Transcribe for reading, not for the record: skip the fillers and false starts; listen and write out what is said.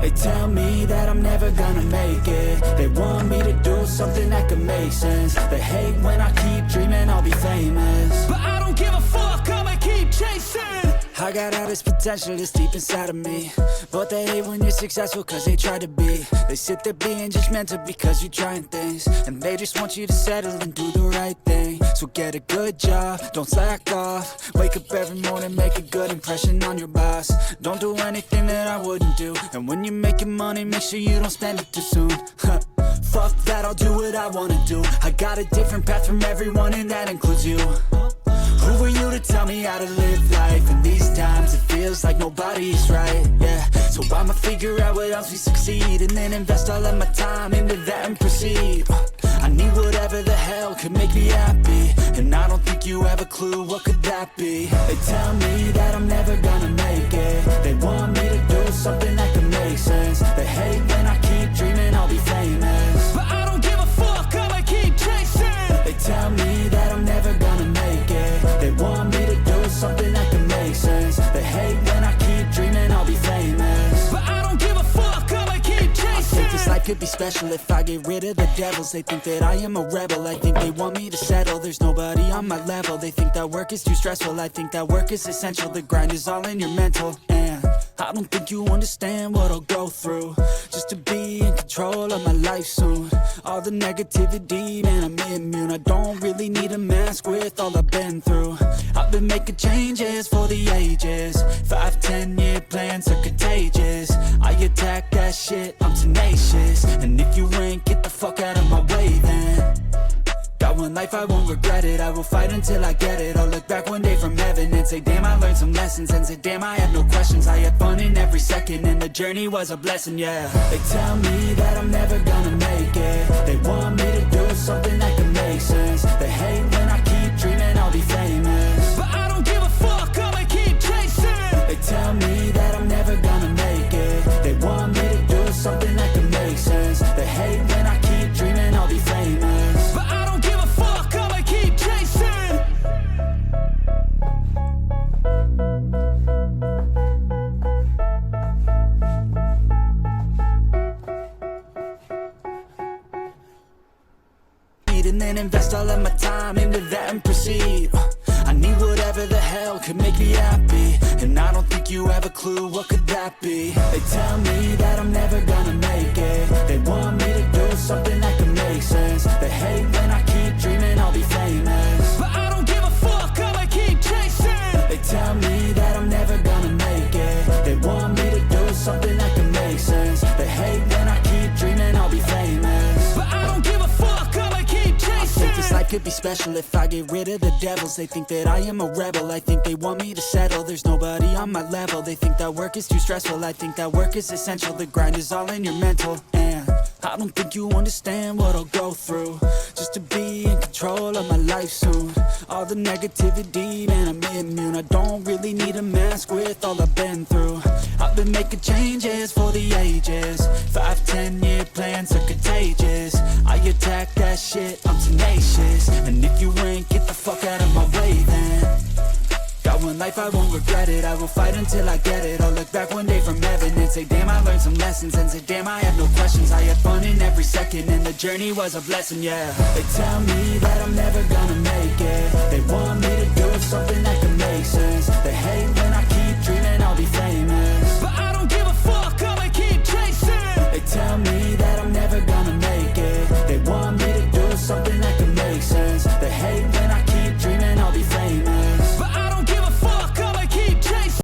They tell me that I'm never gonna make it. They want me to do something that could make sense. They hate when I keep dreaming I'll be famous, but I don't give a fuck, I'ma keep chasing. I got all this potential that's deep inside of me, but they hate when you're successful cause they try to be. They sit there being judgmental because you're trying things, and they just want you to settle and do the right thing. So get a good job, don't slack off. Wake up every morning, make a good impression on your boss. Don't do anything that I wouldn't do, and when you're making money, make sure you don't spend it too soon. Fuck that, I'll do what I wanna do. I got a different path from everyone, and that includes you. Who are you to tell me how to live life? In these times it feels like nobody's right, yeah. So I'ma figure out what else we succeed, and then invest all of my time into that and proceed. I need whatever the hell could make me happy, and I don't think you have a clue what could that be. They tell me that I'm never gonna make it. They want me to do something that could make sense. They hate when I keep dreaming I'll be famous, but I don't give a fuck, I'ma keep chasing. They tell me that I'm never gonna make it. They want me to do something that can make sense. They hate when I keep dreaming I'll be famous, but I don't give a fuck, I'ma keep chasing. I think this life could be special if I get rid of the devils. They think that I am a rebel, I think they want me to settle. There's nobody on my level. They think that work is too stressful, I think that work is essential. The grind is all in your mental, and I don't think you understand what I'll go through just to be in control of my life soon. All the negativity, man, I'm immune. I don't really need a mask with all I've been through. I've been making changes for the ages. 5-10 year plans are contagious. I attack that shit, I'm tenacious. And if you ain't, get the fuck out of my way then. Got one life, I won't regret it. I will fight until I get it. I'll look back one day from heaven and say, damn, I learned some lessons. And say, damn, I had no questions. I had fun in every second, and the journey was a blessing, yeah. They tell me that I'm never gonna make it. They want me to do something that can make sense. They hate when I keep dreaming I'll be famous, but I don't give a fuck, I'ma keep chasing. They tell me that I'm never gonna make it. They want me to do something that can make sense. They hate when I keep dreaming I'll be famous, but I don't give a fuck, I'ma keep chasing. And then invest all of my time into that and proceed. I need whatever the hell could make me happy, and I don't think you have a clue what could that be. They tell me that I'm never gonna make it. They want me to do something that can make sense. They hate when I keep dreaming I'll be famous, but I don't give a fuck, I'ma keep chasing. They tell me that I'm never gonna make it. They want me to do something that can make sense. They hate when I keep dreaming I'll be famous, but I don't give a fuck, I'ma keep chasing. I think this life could be special if I get rid of the devils. They think that I am a rebel, I think they want me to settle. There's nobody on my level. They think that work is too stressful, I think that work is essential. The grind is all in your mental, and I don't think you understand what I'll go through just to be in control of my life soon. All the negativity, man, I'm immune. I don't really need a mask with all I've been through. I've been making changes for the ages. 5-10 year plans are contagious. I attack that shit, I'm tenacious. And if you ain't, get the fuck out of my way then. Got one life, I won't regret it. I will fight until I get it. I'll look back one day from heaven and say, damn, I learned some lessons. And say, damn, I have no questions. I had fun in every second, and the journey was a blessing, yeah. They tell me that I'm never gonna make it. They want me to do something